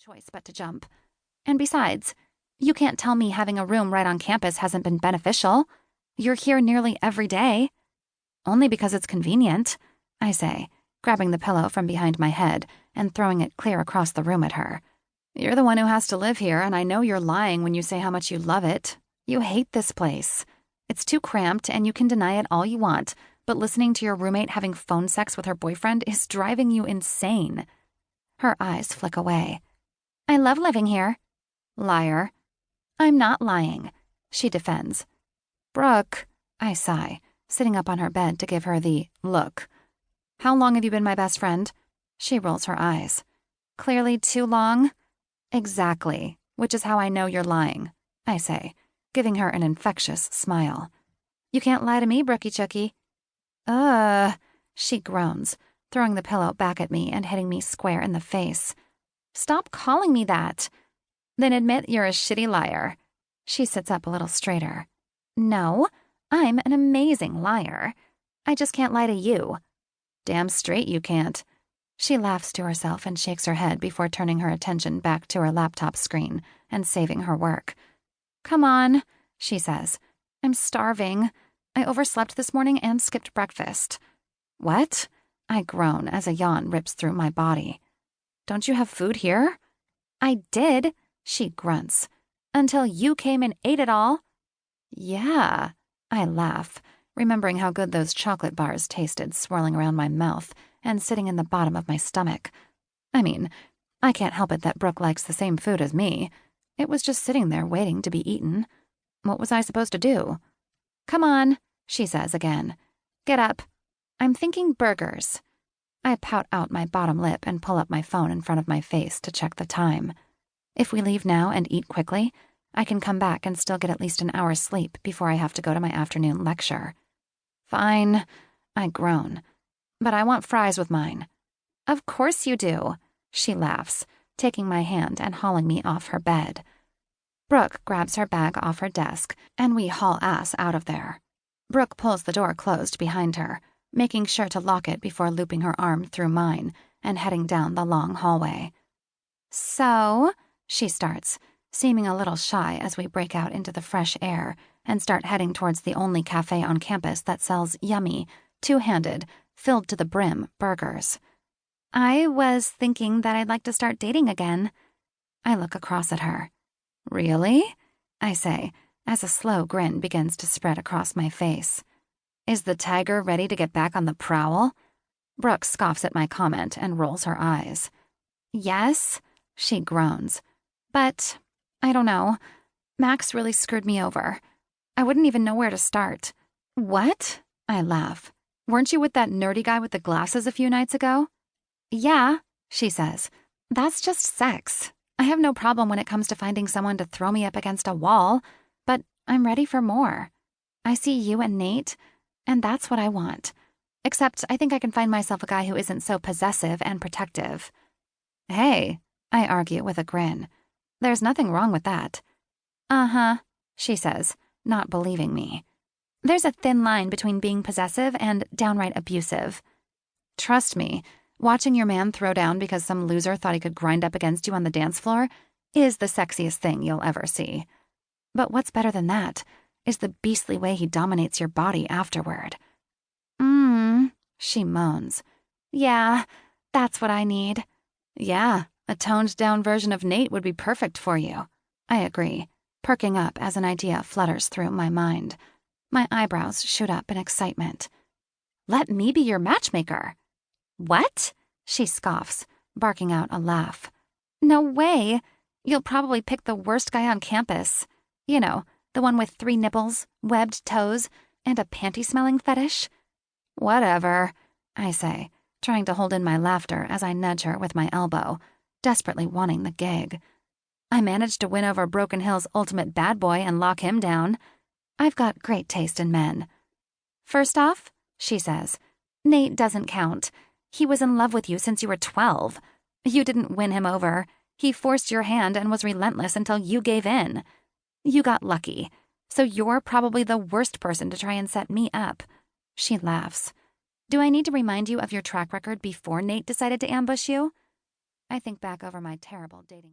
choice but to jump. And besides, you can't tell me having a room right on campus hasn't been beneficial. You're here nearly every day. Only because it's convenient, I say, grabbing the pillow from behind my head and throwing it clear across the room at her. You're the one who has to live here, and I know you're lying when you say how much you love it. You hate this place. It's too cramped, and you can deny it all you want, but listening to your roommate having phone sex with her boyfriend is driving you insane. Her eyes flick away. I love living here. Liar. I'm not lying, she defends. Brooke, I sigh, sitting up on her bed to give her the look. How long have you been my best friend? She rolls her eyes. Clearly too long. Exactly, which is how I know you're lying, I say, giving her an infectious smile. You can't lie to me, Brookie Chookie. She groans, throwing the pillow back at me and hitting me square in the face. Stop calling me that. Then admit you're a shitty liar. She sits up a little straighter. No, I'm an amazing liar. I just can't lie to you. Damn straight you can't. She laughs to herself and shakes her head before turning her attention back to her laptop screen and saving her work. Come on, she says. I'm starving. I overslept this morning and skipped breakfast. What? I groan as a yawn rips through my body. Don't you have food here? I did, she grunts. Until you came and ate it all. Yeah, I laugh, remembering how good those chocolate bars tasted swirling around my mouth and sitting in the bottom of my stomach. I mean, I can't help it that Brooke likes the same food as me. It was just sitting there waiting to be eaten. What was I supposed to do? Come on, she says again. Get up. I'm thinking burgers. I pout out my bottom lip and pull up my phone in front of my face to check the time. If we leave now and eat quickly, I can come back and still get at least an hour's sleep before I have to go to my afternoon lecture. Fine, I groan. But I want fries with mine. Of course you do, she laughs, taking my hand and hauling me off her bed. Brooke grabs her bag off her desk, and we haul ass out of there. Brooke pulls the door closed behind her, making sure to lock it before looping her arm through mine and heading down the long hallway. So, she starts, seeming a little shy as we break out into the fresh air and start heading towards the only cafe on campus that sells yummy, two-handed, filled to the brim burgers. I was thinking that I'd like to start dating again. I look across at her. Really? I say, as a slow grin begins to spread across my face. Is the tiger ready to get back on the prowl? Brooke scoffs at my comment and rolls her eyes. Yes, she groans. But, I don't know. Max really screwed me over. I wouldn't even know where to start. What? I laugh. Weren't you with that nerdy guy with the glasses a few nights ago? Yeah, she says. That's just sex. I have no problem when it comes to finding someone to throw me up against a wall, but I'm ready for more. I see you and Nate, and that's what I want. Except I think I can find myself a guy who isn't so possessive and protective. Hey, I argue with a grin. There's nothing wrong with that. Uh-huh, she says, not believing me. There's a thin line between being possessive and downright abusive. Trust me, watching your man throw down because some loser thought he could grind up against you on the dance floor is the sexiest thing you'll ever see. But what's better than that is the beastly way he dominates your body afterward. She moans. Yeah, that's what I need. Yeah, a toned-down version of Nate would be perfect for you. I agree, perking up as an idea flutters through my mind. My eyebrows shoot up in excitement. Let me be your matchmaker. What? She scoffs, barking out a laugh. No way. You'll probably pick the worst guy on campus. You know, the one with 3 nipples, webbed toes, and a panty-smelling fetish. Whatever, I say, trying to hold in my laughter as I nudge her with my elbow, desperately wanting the gig. I managed to win over Broken Hill's ultimate bad boy and lock him down. I've got great taste in men. First off, she says, Nate doesn't count. He was in love with you since you were 12. You didn't win him over. He forced your hand and was relentless until you gave in. You got lucky, so you're probably the worst person to try and set me up. She laughs. Do I need to remind you of your track record before Nate decided to ambush you? I think back over my terrible dating.